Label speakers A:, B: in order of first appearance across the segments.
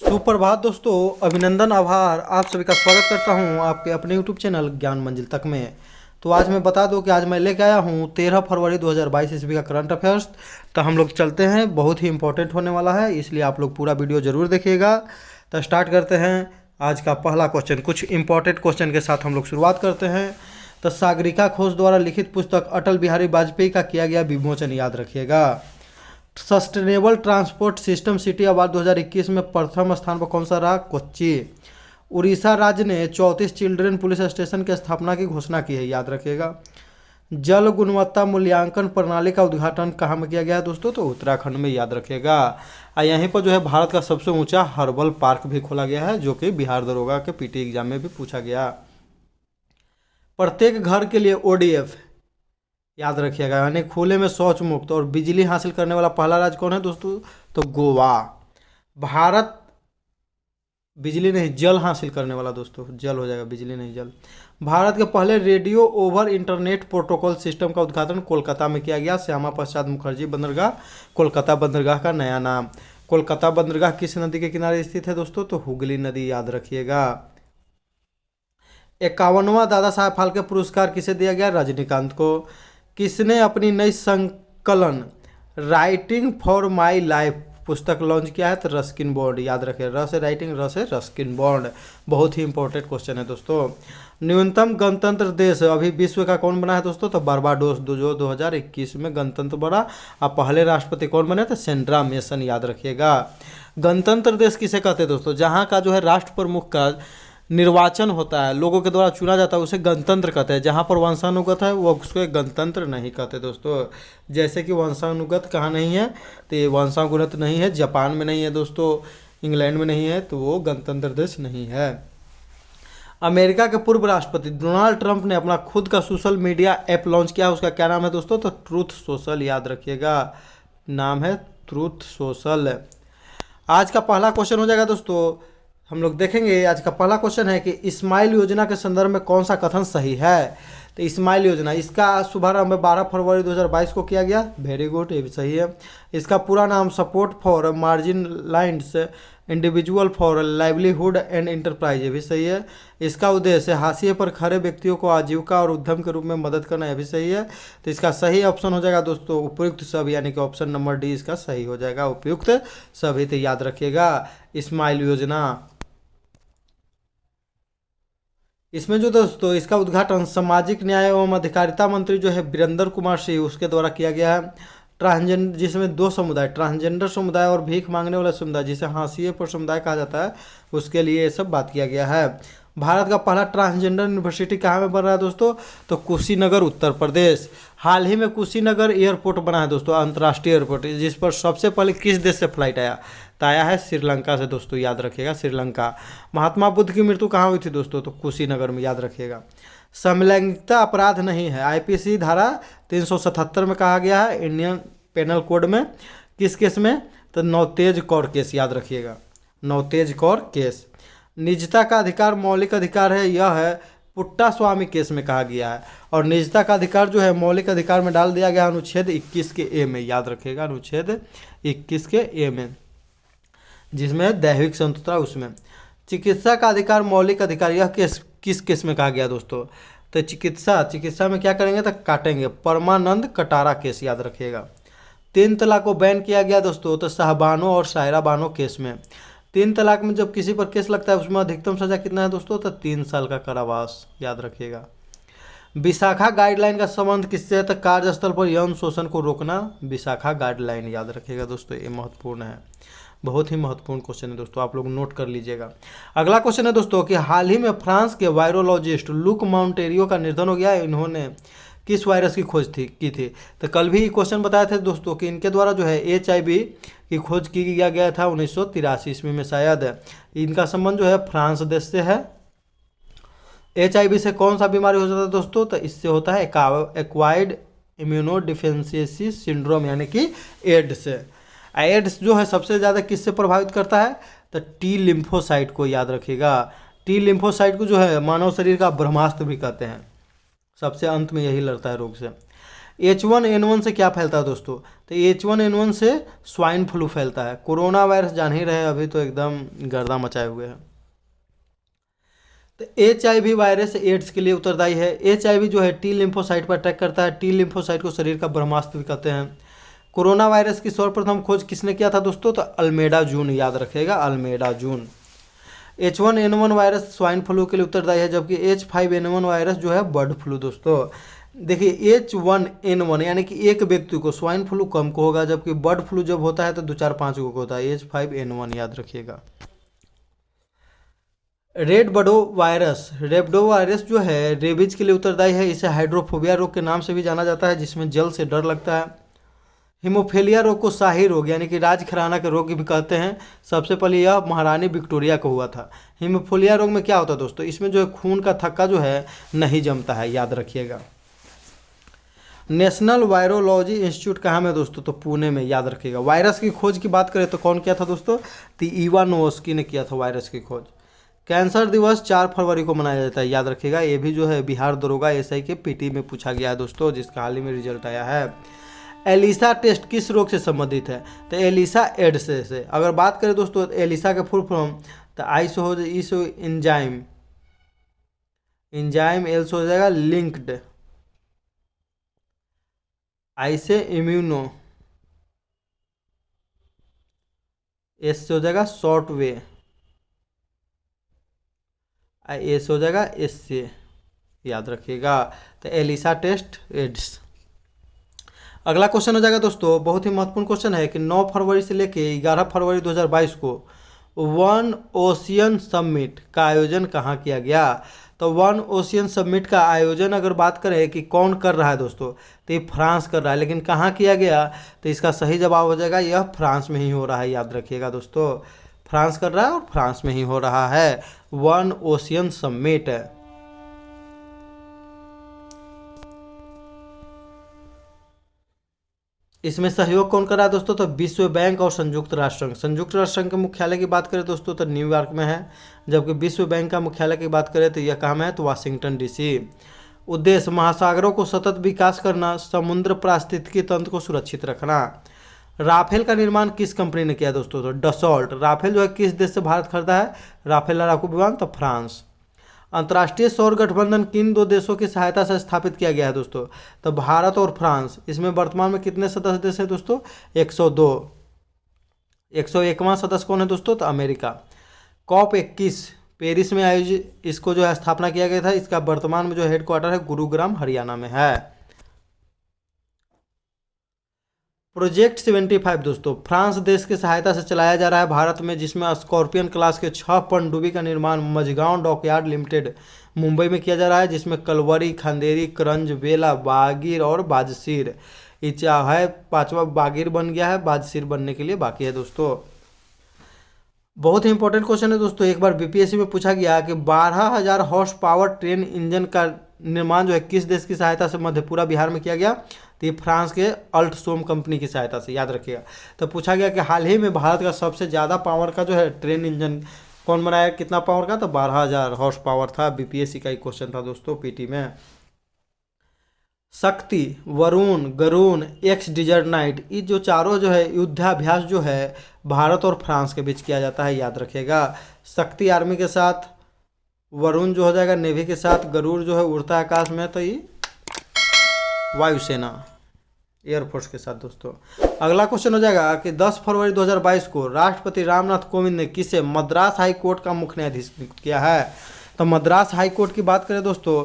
A: सुप्रभात दोस्तों, अभिनंदन, आभार। आप सभी का स्वागत करता हूं आपके अपने यूट्यूब चैनल ज्ञान मंजिल तक में। तो आज मैं बता दूं कि आज मैं लेके आया हूं 13 फरवरी 2022 ईस्वी का करंट अफेयर्स। तो हम लोग चलते हैं, बहुत ही इंपॉर्टेंट होने वाला है, इसलिए आप लोग पूरा वीडियो ज़रूर देखिएगा। तो स्टार्ट करते हैं आज का पहला क्वेश्चन। कुछ इंपॉर्टेंट क्वेश्चन के साथ हम लोग शुरुआत करते हैं। तो सागरिका घोष द्वारा लिखित पुस्तक अटल बिहारी वाजपेयी का किया गया विमोचन याद रखिएगा। Sustainable transport system city award 2021 में प्रथम स्थान पर कौन सा रहा? कोच्चि। उड़ीसा राज्य ने 34 चिल्ड्रन पुलिस स्टेशन की स्थापना की घोषणा की है, याद रखिएगा। जल गुणवत्ता मूल्यांकन प्रणाली का उद्घाटन कहाँ में किया गया है दोस्तों? तो उत्तराखंड में, याद रखिएगा। यहीं पर जो है भारत का सबसे ऊंचा हर्बल पार्क भी खोला गया है, जो कि बिहार दरोगा के पीटी एग्जाम में भी पूछा गया। प्रत्येक घर के लिए ओडीएफ, याद रखिएगा, यानी खुले में शौच मुक्त और बिजली हासिल करने वाला पहला राज्य कौन है दोस्तों? तो गोवा। भारत बिजली नहीं जल हासिल करने वाला दोस्तों, जल हो जाएगा, बिजली नहीं जल। भारत के पहले radio over internet protocol system का उद्घाटन कोलकाता में किया गया। श्यामा प्रसाद मुखर्जी बंदरगाह, कोलकाता बंदरगाह का नया नाम। कोलकाता बंदरगाह किस नदी के किनारे स्थित है दोस्तों? तो हुगली नदी, याद रखिएगा। 51वां दादा साहब फाल्के पुरस्कार किसे दिया गया? रजनीकांत को। किसने अपनी नई संकलन राइटिंग फॉर माई लाइफ पुस्तक लॉन्च किया है? तो रस्किन बॉन्ड, याद रखें। र से राइटिंग, र से रस्किन बॉन्ड। बहुत ही इंपॉर्टेंट क्वेश्चन है दोस्तों। न्यूनतम गणतंत्र देश अभी विश्व का कौन बना है दोस्तों? तो बारबाडोस, जो 2021 में गणतंत्र बना। अब पहले राष्ट्रपति कौन बने? तो सेंड्रा मेसन, याद रखिएगा। गणतंत्र देश किसे कहते हैं दोस्तों? जहाँ का जो है राष्ट्र प्रमुख का निर्वाचन होता है, लोगों के द्वारा चुना जाता है, उसे गणतंत्र कहते हैं। जहाँ पर वंशानुगत है वो उसको गणतंत्र नहीं कहते दोस्तों। जैसे कि वंशानुगत कहाँ नहीं है? तो ये वंशानुगत नहीं है, जापान में नहीं है दोस्तों, इंग्लैंड में नहीं है, तो वो गणतंत्र देश नहीं है। अमेरिका के पूर्व राष्ट्रपति डोनाल्ड ट्रंप ने अपना खुद का सोशल मीडिया ऐप लॉन्च किया, उसका क्या नाम है दोस्तों? तो ट्रूथ सोशल, याद रखिएगा, नाम है ट्रूथ सोशल। आज का पहला क्वेश्चन हो जाएगा दोस्तों, हम लोग देखेंगे। आज का पहला क्वेश्चन है कि स्माइल योजना के संदर्भ में कौन सा कथन सही है? तो स्माइल योजना, इसका शुभारंभ 12 फरवरी 2022 को किया गया। वेरी गुड, ये भी सही है। इसका पूरा नाम support for marginalised individual for livelihood and enterprise, ये भी सही है। इसका उद्देश्य हाशिए पर खड़े व्यक्तियों को आजीविका और उद्यम के रूप में मदद करना, यह भी सही है। तो इसका सही ऑप्शन हो जाएगा दोस्तों उपयुक्त सभी, यानी कि ऑप्शन नंबर डी इसका सही हो जाएगा, उपयुक्त सभी। तो याद रखिएगा स्माइल योजना। इसमें जो दोस्तों इसका उद्घाटन सामाजिक न्याय एवं अधिकारिता मंत्री जो है वीरेंद्र कुमार सिंह, उसके द्वारा किया गया है। ट्रांसजेंडर, जिसमें दो समुदाय, ट्रांसजेंडर समुदाय और भीख मांगने वाला समुदाय, जिसे हाशिए पर समुदाय कहा जाता है, उसके लिए ये सब बात किया गया है। भारत का पहला ट्रांसजेंडर यूनिवर्सिटी कहाँ में बन रहा है दोस्तों? तो कुशीनगर, उत्तर प्रदेश। हाल ही में कुशीनगर एयरपोर्ट बना है दोस्तों, अंतर्राष्ट्रीय एयरपोर्ट, जिस पर सबसे पहले किस देश से फ्लाइट आया? तो आया है श्रीलंका से दोस्तों, याद रखिएगा, श्रीलंका। महात्मा बुद्ध की मृत्यु कहाँ हुई थी दोस्तों? तो कुशीनगर में, याद रखिएगा। समलैंगिकता अपराध नहीं है, आईपीसी धारा 377 में कहा गया है, इंडियन पेनल कोड में। किस केस में? तो नवतेज कौर केस, याद रखिएगा, नवतेज कौर केस। निजता का अधिकार मौलिक अधिकार है, यह है पुट्टा स्वामी केस में कहा गया है। और निजता का अधिकार जो है मौलिक अधिकार में डाल दिया गया अनुच्छेद 21 के ए में, याद रखिएगा, अनुच्छेद 21 के ए में, जिसमें दैहिक स्वतंत्रता, उसमें। चिकित्सा का अधिकार मौलिक अधिकार, यह केस किस केस में कहा गया दोस्तों? तो चिकित्सा में क्या करेंगे? तो काटेंगे, परमानंद कटारा केस, याद रखिएगा। 3 तलाक को बैन किया गया दोस्तों, तो शाहबानो और शायरा बानो केस में। 3 तलाक में जब किसी पर केस लगता है उसमें अधिकतम सजा कितना है दोस्तों? तो 3 साल का कारावास, याद रखिएगा। विशाखा गाइडलाइन का संबंध किससे है? तो कार्यस्थल पर यौन शोषण को रोकना, विशाखा गाइडलाइन, याद रखिएगा दोस्तों, ये महत्वपूर्ण है, बहुत ही महत्वपूर्ण क्वेश्चन है दोस्तों, आप लोग नोट कर लीजिएगा। अगला क्वेश्चन है दोस्तों कि हाल ही में फ्रांस के वायरोलॉजिस्ट लुक माउंटेरियो का निधन हो गया है। इन्होंने किस वायरस की खोज की थी? तो कल भी क्वेश्चन बताए थे दोस्तों कि इनके द्वारा जो है HIV की खोज की गया था 1983 ईस्वी में शायद। इनका संबंध जो है फ्रांस देश से है। HIV से कौन सा बीमारी हो जाता है दोस्तों? तो इससे होता है एक्वायर्ड इम्यूनोडिफिशियेंसी सिंड्रोम, यानी कि एड्स। एड्स जो है सबसे ज़्यादा किससे प्रभावित करता है? तो टी लिम्फोसाइट को, याद रखिएगा। टी लिम्फोसाइट को जो है मानव शरीर का ब्रह्मास्त्र भी कहते हैं, सबसे अंत में यही लड़ता है रोग से। H1N1 से क्या फैलता है दोस्तों? तो H1N1 से स्वाइन फ्लू फैलता है। कोरोना वायरस जान ही रहे, अभी तो एकदम गर्दा मचाए हुए हैं। तो HIV वायरस एड्स के लिए उत्तरदायी है। HIV जो है टी लिम्फोसाइट पर अटैक करता है। टी लिम्फोसाइट को शरीर का ब्रह्मास्त्र भी कहते हैं। कोरोना वायरस की सर्वप्रथम खोज किसने किया था दोस्तों? तो अल्मेडा जून, याद रखिएगा, अल्मेडा जून। H1N1 वायरस स्वाइन फ्लू के लिए उत्तरदायी है, जबकि H5N1 वायरस जो है बर्ड फ्लू दोस्तों। देखिए H1N1 यानी कि एक व्यक्ति को स्वाइन फ्लू कम को होगा, जबकि बर्ड फ्लू जब होता है तो 2-4-5 को होता है। H5N1 याद रखिएगा। रेबडो वायरस जो है रेबीज के लिए उत्तरदायी है। इसे हाइड्रोफोबिया रोग के नाम से भी जाना जाता है, जिसमें जल से डर लगता है। हिमोफीलिया रोग को शाही रोग यानी कि राजघराना के रोग भी कहते हैं। सबसे पहले यह महारानी विक्टोरिया को हुआ था। हिमोफीलिया रोग में क्या होता है दोस्तों? इसमें जो है खून का थक्का जो है नहीं जमता है, याद रखिएगा। नेशनल वायरोलॉजी इंस्टीट्यूट कहाँ में दोस्तों? तो पुणे में, याद रखिएगा। वायरस की खोज की बात करें तो कौन किया था दोस्तों? तो इवानोस्की ने किया था वायरस की खोज। कैंसर दिवस 4 फरवरी को मनाया जाता है, याद रखिएगा। ये भी जो है बिहार दरोगा SI के PT में पूछा गया है दोस्तों, जिसका हाल ही में रिजल्ट आया है। एलिसा टेस्ट किस रोग से संबंधित है? तो एलिसा एड्स से। अगर बात करें दोस्तों एलिसा के फुल फॉर्म, तो आइसो इंजाइम एल्स हो जाएगा लिंक्ड, आइसे इम्यूनो, एस से हो जाएगा शॉर्ट वे, एस हो जाएगा एस से, याद रखिएगा। तो एलिसा टेस्ट एड्स। अगला क्वेश्चन हो जाएगा दोस्तों, बहुत ही महत्वपूर्ण क्वेश्चन है कि 9 फरवरी से लेके 11 फरवरी 2022 को वन ओशियन समिट का आयोजन कहाँ किया गया? तो वन ओशियन समिट का आयोजन अगर बात करें कि कौन कर रहा है दोस्तों, तो ये फ्रांस कर रहा है। लेकिन कहाँ किया गया? तो इसका सही जवाब हो जाएगा यह फ्रांस में ही हो रहा है, याद रखिएगा दोस्तों। फ्रांस कर रहा है और फ्रांस में ही हो रहा है वन ओशियन समिट। इसमें सहयोग कौन कर रहा है दोस्तों? तो विश्व बैंक और संयुक्त राष्ट्र संघ। संयुक्त राष्ट्र संघ के मुख्यालय की बात करें दोस्तों तो न्यूयॉर्क में है, जबकि विश्व बैंक का मुख्यालय की बात करें तो यह कहाँ में है? तो वाशिंगटन DC। उद्देश्य महासागरों को सतत विकास करना, समुद्र पारिस्थितिकी तंत्र को सुरक्षित रखना। राफेल का निर्माण किस कंपनी ने किया दोस्तों? तो डसॉल्ट। राफेल जो है किस देश से भारत खरीदा है? राफेल लड़ाकू विमान, तो फ्रांस। अंतर्राष्ट्रीय सौर गठबंधन किन 2 देशों की सहायता से स्थापित किया गया है दोस्तों? तो भारत और फ्रांस। इसमें वर्तमान में कितने सदस्य देश है दोस्तों? 102। 101वां सदस्य कौन है दोस्तों? तो अमेरिका। COP21 पेरिस में आयोजित, इसको जो है स्थापना किया गया था। इसका वर्तमान में जो हेडक्वार्टर है गुरुग्राम हरियाणा में है। प्रोजेक्ट 75 दोस्तों फ्रांस देश की सहायता से चलाया जा रहा है भारत में, जिसमें स्कॉर्पियन क्लास के 6 पनडुब्बी का निर्माण मझगांव डॉकयार्ड लिमिटेड मुंबई में किया जा रहा है, जिसमें कलवरी, खंदेरी, करंज, बेला, बागीर और बाजसीर। इच्छा है 5वां बागीर बन गया है, बाजसीर बनने के लिए बाकी है दोस्तों। बहुत ही इंपॉर्टेंट क्वेश्चन है दोस्तों। एक बार BPSC में पूछा गया कि 12,000 हॉर्स पावर ट्रेन इंजन का निर्माण जो है किस देश की सहायता से मधेपुरा बिहार में किया गया? तो ये फ्रांस के अल्टसोम कंपनी की सहायता से, याद रखिएगा। तो पूछा गया कि हाल ही में भारत का सबसे ज़्यादा पावर का जो है ट्रेन इंजन कौन बनाया, कितना पावर का? तो 12,000 हॉर्स पावर था। BPSC का एक क्वेश्चन था दोस्तों PT में। Shakti, Varun, Garuda, ex desert knight, ये जो चारों जो है युद्धाभ्यास जो है भारत और फ्रांस के बीच किया जाता है, याद रखिएगा। शक्ति आर्मी के साथ, वरुण जो हो जाएगा नेवी के साथ, गरुड़ जो है उड़ता आकाश में, तो ये वायुसेना एयरफोर्स के साथ दोस्तों। अगला क्वेश्चन हो जाएगा कि 10 फरवरी 2022 को राष्ट्रपति रामनाथ कोविंद ने किसे मद्रास हाई कोर्ट का मुख्य न्यायाधीश नियुक्त किया है? तो मद्रास हाई कोर्ट की बात करें दोस्तों,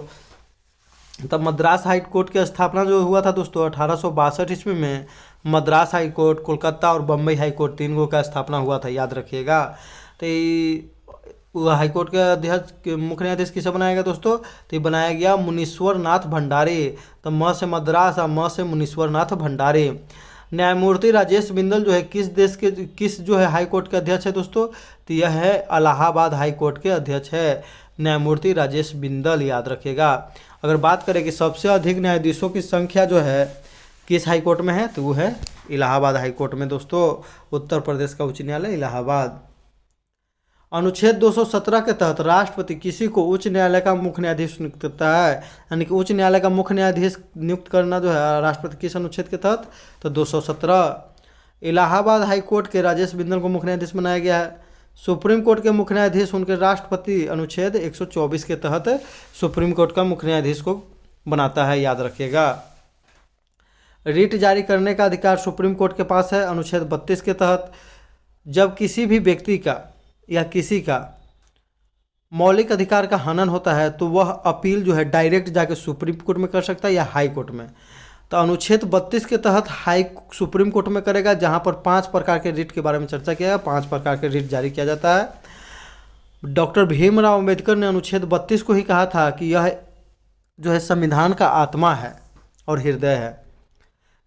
A: तब मद्रास हाई कोर्ट की स्थापना जो हुआ था दोस्तों 1862 ईस्वी में। मद्रास हाई कोर्ट, कोलकाता और बम्बई हाई कोर्ट 3 गो का स्थापना हुआ था, याद रखिएगा। तो हाई कोर्ट के अध्यक्ष मुख्य न्यायाधीश किसे बनाया गया दोस्तों? तो ये बनाया गया मुनीश्वर नाथ भंडारी। तो म से मद्रास और म से मुनीश्वर नाथ भंडारी। न्यायमूर्ति राजेश बिंदल जो है किस जो है हाई कोर्ट के अध्यक्ष है दोस्तों? तो यह है इलाहाबाद हाई कोर्ट के अध्यक्ष है न्यायमूर्ति राजेश बिंदल, याद रखिएगा। अगर बात करें कि सबसे अधिक न्यायाधीशों की संख्या जो है किस हाई कोर्ट में है, तो वो है इलाहाबाद हाई कोर्ट में दोस्तों। उत्तर प्रदेश का उच्च न्यायालय इलाहाबाद। अनुच्छेद 217 के तहत राष्ट्रपति किसी को उच्च न्यायालय का मुख्य न्यायाधीश नियुक्त करता है, यानी कि उच्च न्यायालय का मुख्य न्यायाधीश नियुक्त करना जो है राष्ट्रपति किस अनुच्छेद के तहत, तो 217। इलाहाबाद हाई कोर्ट के राजेश बिंदल को मुख्य न्यायाधीश बनाया गया है। सुप्रीम कोर्ट के मुख्य न्यायाधीश उनके राष्ट्रपति अनुच्छेद 124 के तहत सुप्रीम कोर्ट का मुख्य न्यायाधीश को बनाता है, याद रखिएगा। रिट जारी करने का अधिकार सुप्रीम कोर्ट के पास है अनुच्छेद 32 के तहत। जब किसी भी व्यक्ति का या किसी का मौलिक अधिकार का हनन होता है तो वह अपील जो है डायरेक्ट जाके सुप्रीम कोर्ट में कर सकता है या हाई कोर्ट में। तो अनुच्छेद 32 के तहत सुप्रीम कोर्ट में करेगा, जहां पर 5 प्रकार के रिट के बारे में चर्चा किया है, 5 प्रकार के रिट जारी किया जाता है। डॉक्टर भीमराव अंबेडकर ने अनुच्छेद 32 को ही कहा था कि यह जो है संविधान का आत्मा है और हृदय है,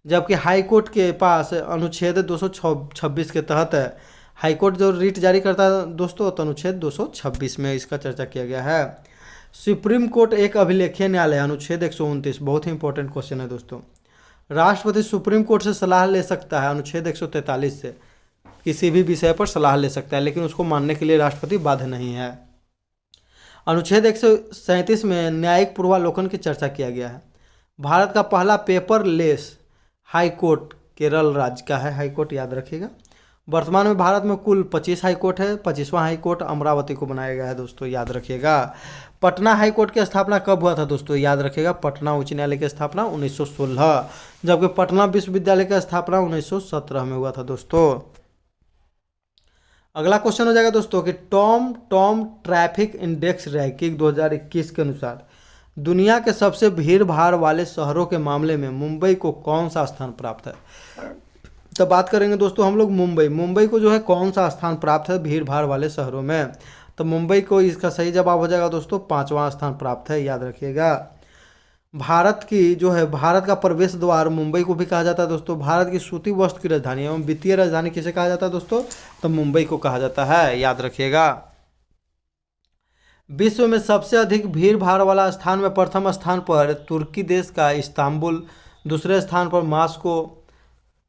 A: जबकि हाई कोर्ट के पास अनुच्छेद 226 के तहत है। हाई कोर्ट जो रिट जारी करता है दोस्तों, तो अनुच्छेद 226 में इसका चर्चा किया गया है। सुप्रीम कोर्ट एक अभिलेखीय न्यायालय, अनुच्छेद 129, बहुत ही इंपॉर्टेंट क्वेश्चन है दोस्तों। राष्ट्रपति सुप्रीम कोर्ट से सलाह ले सकता है, अनुच्छेद 143 से किसी भी विषय पर सलाह ले सकता है, लेकिन उसको मानने के लिए राष्ट्रपति बाध्य नहीं है। अनुच्छेद 137 में न्यायिक पूर्वालोकन की चर्चा किया गया है। भारत का पहला पेपरलेस हाई कोर्ट केरल राज्य का है, हाई कोर्ट याद रखिएगा। वर्तमान में भारत में कुल 25 हाई कोर्ट है, 25वां हाई कोर्ट अमरावती को बनाया गया है दोस्तों, याद रखिएगा। पटना हाई कोर्ट की स्थापना कब हुआ था दोस्तों, याद रखिएगा। पटना उच्च न्यायालय की स्थापना 1916, जबकि पटना विश्वविद्यालय की स्थापना 1917 में हुआ था दोस्तों। अगला क्वेश्चन हो जाएगा दोस्तों कि टॉम ट्रैफिक इंडेक्स रैंकिंग 2021 के अनुसार दुनिया के सबसे भीड़ भाड़ वाले शहरों के मामले में मुंबई को कौन सा स्थान प्राप्त है। तो बात करेंगे दोस्तों हम लोग मुंबई को जो है कौन सा स्थान प्राप्त है भीड़ भाड़ वाले शहरों में, तो मुंबई को इसका सही जवाब हो जाएगा दोस्तों 5वां स्थान प्राप्त है, याद रखिएगा। भारत का प्रवेश द्वार मुंबई को भी कहा जाता है दोस्तों। भारत की सूती वस्त्र की राजधानी एवं वित्तीय राजधानी किसे कहा जाता है दोस्तों, तो मुंबई को कहा जाता है, याद रखिएगा। विश्व में सबसे अधिक भीड़ भाड़ वाला स्थान में प्रथम स्थान पर तुर्की देश का इस्तांबुल, दूसरे स्थान पर मॉस्को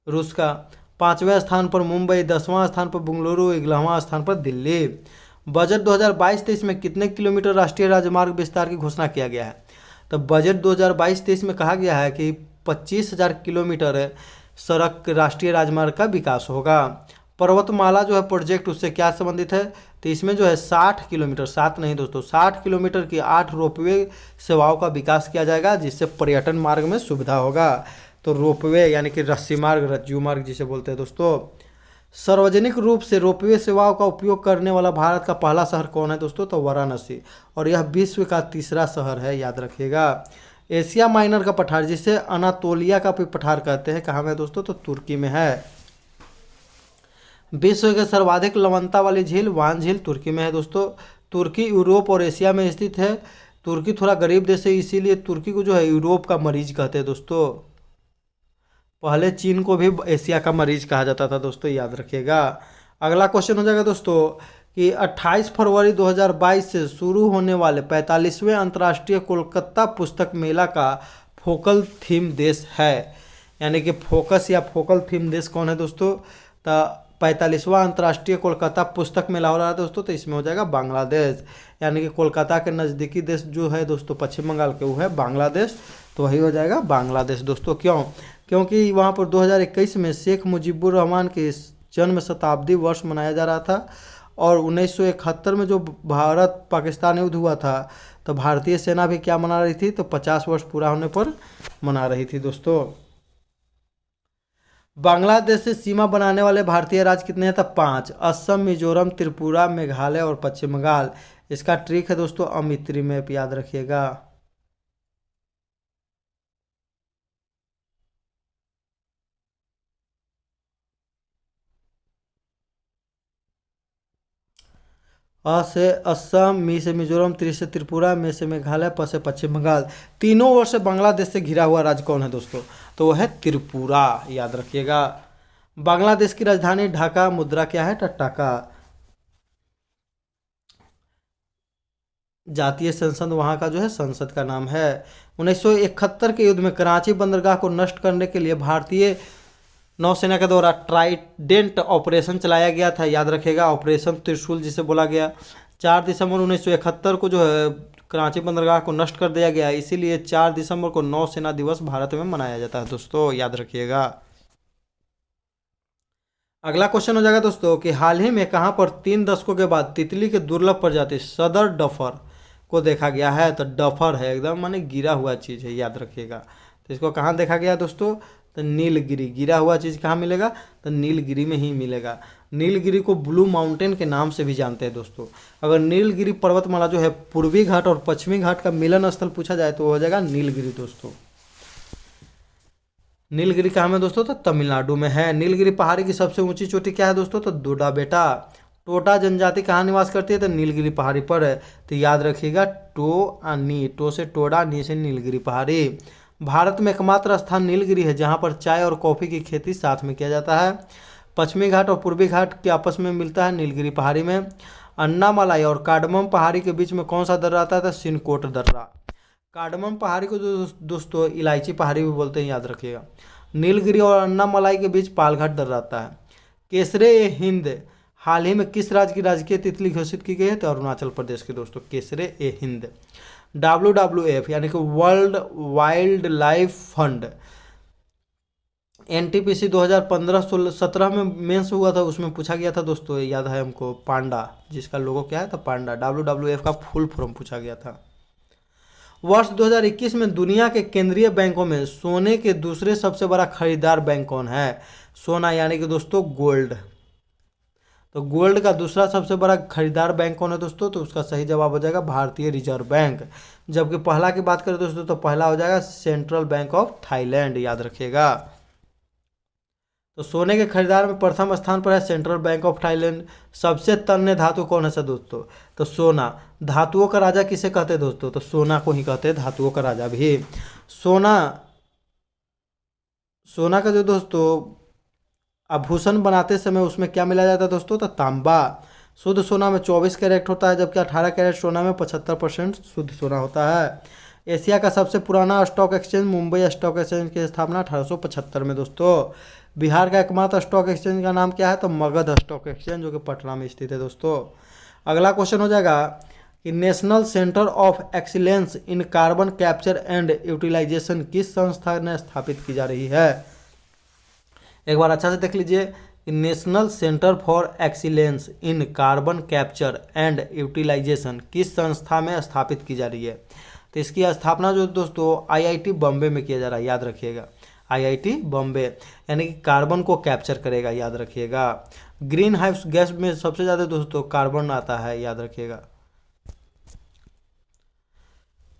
A: रूस का, 5वें स्थान पर मुंबई, 10वां स्थान पर बेंगलुरु, 11वां स्थान पर दिल्ली। बजट 2022-23 में कितने किलोमीटर राष्ट्रीय राजमार्ग विस्तार की घोषणा किया गया है, तो बजट 2022-23 में कहा गया है कि 25,000 किलोमीटर सड़क राष्ट्रीय राजमार्ग का विकास होगा। पर्वतमाला जो है प्रोजेक्ट उससे क्या संबंधित है, तो इसमें जो है 60 किलोमीटर, 7 नहीं दोस्तों 60 किलोमीटर की 8 रोपवे सेवाओं का विकास किया जाएगा, जिससे पर्यटन मार्ग में सुविधा होगा। तो रोपवे यानी कि रस्सी मार्ग, रज्जू मार्ग जिसे बोलते हैं दोस्तों। सार्वजनिक रूप से रोपवे सेवाओं का उपयोग करने वाला भारत का पहला शहर कौन है दोस्तों, तो वाराणसी, और यह विश्व का 3रा शहर है, याद रखिएगा। एशिया माइनर का पठार जिसे अनातोलिया का भी पठार कहते हैं, कहाँ में दोस्तों, तो तुर्की में है। विश्व के सर्वाधिक लवणता वाली झील वान झील तुर्की में है दोस्तों। तुर्की यूरोप और एशिया में स्थित है। तुर्की थोड़ा गरीब देश है, इसीलिए तुर्की को जो है यूरोप का मरीज कहते हैं दोस्तों। पहले चीन को भी एशिया का मरीज कहा जाता था दोस्तों, याद रखिएगा। अगला क्वेश्चन हो जाएगा दोस्तों कि 28 फरवरी 2022 से शुरू होने वाले 45वें अंतर्राष्ट्रीय कोलकाता पुस्तक मेला का फोकल थीम देश है, यानी कि फोकस या फोकल थीम देश कौन है दोस्तों, तो 45वां अंतर्राष्ट्रीय कोलकाता पुस्तक मेला हो रहा है दोस्तों, तो इसमें हो जाएगा बांग्लादेश, यानी कि कोलकाता के नज़दीकी देश जो है दोस्तों पश्चिम बंगाल के, वो है बांग्लादेश, तो वही हो जाएगा बांग्लादेश दोस्तों। क्योंकि वहाँ पर 2021 में शेख मुजीबुर रहमान के जन्म शताब्दी वर्ष मनाया जा रहा था, और 1971 में जो भारत पाकिस्तान युद्ध हुआ था तो भारतीय सेना भी क्या मना रही थी, तो 50 वर्ष पूरा होने पर मना रही थी दोस्तों। बांग्लादेश से सीमा बनाने वाले भारतीय राज्य कितने हैं, तो 5, असम, मिजोरम, त्रिपुरा, मेघालय और पश्चिम बंगाल। इसका ट्रिक है दोस्तों अमित्री मैप, याद रखिएगा। अ से असम, मी से मिजोरम, त्रि से त्रिपुरा, मे से मेघालय, प से पश्चिम बंगाल। तीनों ओर से बांग्लादेश से घिरा हुआ राज्य कौन है दोस्तों, तो वह है त्रिपुरा, याद रखिएगा। बांग्लादेश की राजधानी ढाका, मुद्रा क्या है, टाका। जातीय संसद वहाँ का जो है संसद का नाम है। 1971 के युद्ध में कराची बंदरगाह को नष्ट करने के लिए भारतीय नौसेना के द्वारा ट्राइडेंट ऑपरेशन चलाया गया था, याद रखिएगा, ऑपरेशन त्रिशूल जिसे बोला गया। 4 दिसंबर 1971 को जो है कराची बंदरगाह को नष्ट कर दिया गया, इसीलिए 4 दिसंबर को नौसेना दिवस भारत में मनाया जाता है दोस्तों, याद रखिएगा। अगला क्वेश्चन हो जाएगा दोस्तों कि हाल ही में कहां पर 3 दशकों के बाद तितली के दुर्लभ प्रजाति सदर डफर को देखा गया है? तो डफर है एकदम माने गिरा हुआ चीज़ है, याद रखिएगा। तो इसको कहाँ देखा गया दोस्तों? तो नीलगिरी। गिरा हुआ चीज़ कहाँ मिलेगा? तो नीलगिरी में ही मिलेगा। नीलगिरी को ब्लू माउंटेन के नाम से भी जानते हैं दोस्तों। अगर नीलगिरी पर्वतमाला जो है पूर्वी घाट और पश्चिमी घाट का मिलन स्थल पूछा जाए तो वो हो जाएगा नीलगिरी दोस्तों। नीलगिरी कहाँ में दोस्तों? तो तमिलनाडु में है। नीलगिरी पहाड़ी की सबसे ऊंची चोटी क्या है दोस्तों? तो डोडा बेटा। टोटा जनजाति कहाँ निवास करती है? तो नीलगिरी पहाड़ी पर है। तो याद रखिएगा टो से टोडा, नी से नीलगिरी पहाड़ी। भारत में एकमात्र स्थान नीलगिरी है जहाँ पर चाय और कॉफ़ी की खेती साथ में किया जाता है। पश्चिमी घाट और पूर्वी घाट के आपस में मिलता है नीलगिरी पहाड़ी में। अन्नामलाई और कार्डमम पहाड़ी के बीच में कौन सा दर्रा आता है? तो सिनकोट दर्रा। कार्डमम पहाड़ी को दोस्तों इलायची पहाड़ी भी बोलते हैं, याद रखिएगा। नीलगिरी और अन्नामलाई के बीच पालघाट दर्रा आता है। केसरे ए हिंद हाल ही में किस राज्य की राजकीय तितली घोषित की गई है? तो अरुणाचल प्रदेश के दोस्तों, केसरे ए हिंद। WWF यानी कि world wild life fund, NTPC 2015-17 में मेंस हुआ था, उसमें पूछा गया था दोस्तों, याद है हमको, पांडा, जिसका लोगो क्या है? तो पांडा। WWF का फुल फॉर्म पूछा गया था। वर्ष 2021 में दुनिया के केंद्रीय बैंकों में सोने के दूसरे सबसे बड़ा खरीदार बैंक कौन है? सोना यानी कि दोस्तों गोल्ड। तो गोल्ड का दूसरा सबसे बड़ा खरीदार बैंक कौन है दोस्तों? तो उसका सही जवाब हो जाएगा भारतीय रिजर्व बैंक। जबकि पहला की बात करें दोस्तों तो पहला हो जाएगा सेंट्रल बैंक ऑफ थाईलैंड, याद रखिएगा। तो सोने के खरीदार में प्रथम स्थान पर है सेंट्रल बैंक ऑफ थाईलैंड। सबसे तन्य धातु कौन है दोस्तों? तो सोना। धातुओं का राजा किसे कहते हैं दोस्तों? तो सोना को ही कहते हैं धातुओं का राजा भी। सोना का जो दोस्तों आभूषण बनाते समय उसमें क्या मिलाया जाता है दोस्तों? तो तांबा। शुद्ध सोना में 24 कैरेट होता है, जबकि 18 कैरेट सोना में 75% शुद्ध सोना होता है। एशिया का सबसे पुराना stock exchange Mumbai stock exchange की स्थापना 1875 में दोस्तों। बिहार का एकमात्र स्टॉक एक्सचेंज का नाम क्या है? तो मगध स्टॉक एक्सचेंज, जो कि पटना में स्थित है दोस्तों। अगला क्वेश्चन हो जाएगा कि National Centre of Excellence in Carbon Capture and Utilisation किस संस्था ने स्थापित की जा रही है? एक बार अच्छा से देख लीजिए कि National Centre for Excellence in Carbon Capture and Utilisation किस संस्था में स्थापित की जा रही है? तो इसकी स्थापना जो दोस्तों IIT बॉम्बे में किया जा रहा है, याद रखिएगा। IIT बॉम्बे यानी कि कार्बन को कैप्चर करेगा, याद रखिएगा। ग्रीन हाउस गैस में सबसे ज़्यादा दोस्तों कार्बन आता है, याद रखिएगा।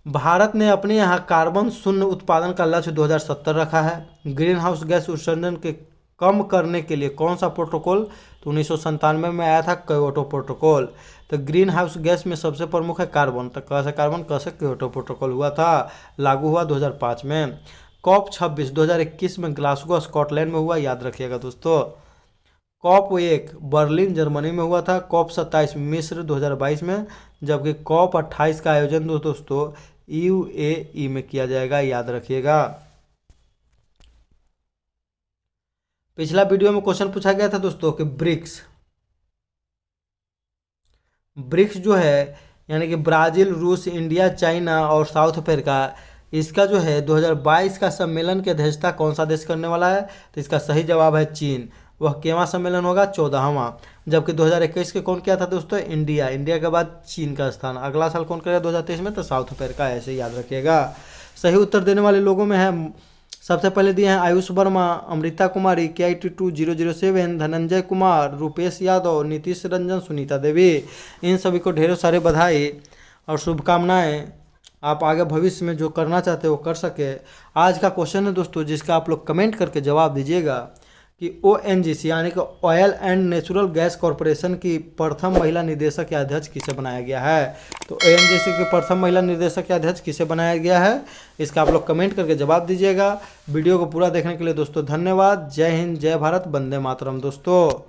A: भारत ने अपने यहाँ कार्बन शून्य उत्पादन का लक्ष्य 2070 रखा है। ग्रीन हाउस गैस उत्सर्जन के कम करने के लिए कौन सा प्रोटोकॉल? तो 1997 में आया था क्योटो प्रोटोकॉल। तो ग्रीन हाउस गैस में सबसे प्रमुख है कार्बन। तो कैसे कार्बन, कैसे क्योटो प्रोटोकॉल हुआ था, लागू हुआ 2005 में। COP 26 2021 में ग्लासगो स्कॉटलैंड में हुआ, याद रखिएगा दोस्तों। COP 1 बर्लिन जर्मनी में हुआ था। COP 27 मिस्र 2022 में, जबकि COP 28 का आयोजन दोस्तों UAE में किया जाएगा, याद रखिएगा। पिछला वीडियो में क्वेश्चन पूछा गया था दोस्तों कि ब्रिक्स जो है यानी कि ब्राज़ील, रूस, इंडिया, चाइना और साउथ अफ्रीका, इसका जो है 2022 का सम्मेलन की अध्यक्षता कौन सा देश करने वाला है? तो इसका सही जवाब है चीन। वह केवां सम्मेलन होगा? 14वां। जबकि 2021 के कौन किया था दोस्तों? इंडिया के बाद चीन का स्थान। अगला साल कौन करेगा 2023 में? तो साउथ अफ्रीका, ऐसे याद रखिएगा। सही उत्तर देने वाले लोगों में है, सबसे पहले दिए हैं आयुष वर्मा, अमृता कुमारी, KIT2007, धनंजय कुमार, रुपेश यादव, नीतीश रंजन, सुनीता देवी। इन सभी को ढेरों सारे बधाई और शुभकामनाएं। आप आगे भविष्य में जो करना चाहते हो वो कर सके। आज का क्वेश्चन है दोस्तों जिसका आप लोग कमेंट करके जवाब दीजिएगा कि ONGC यानी कि oil and natural gas corporation की प्रथम महिला निदेशक या अध्यक्ष किसे बनाया गया है? तो ONGC की प्रथम महिला निदेशक या अध्यक्ष किसे बनाया गया है? इसका आप लोग कमेंट करके जवाब दीजिएगा। वीडियो को पूरा देखने के लिए दोस्तों धन्यवाद। जय हिंद, जय भारत, वंदे मातरम दोस्तों।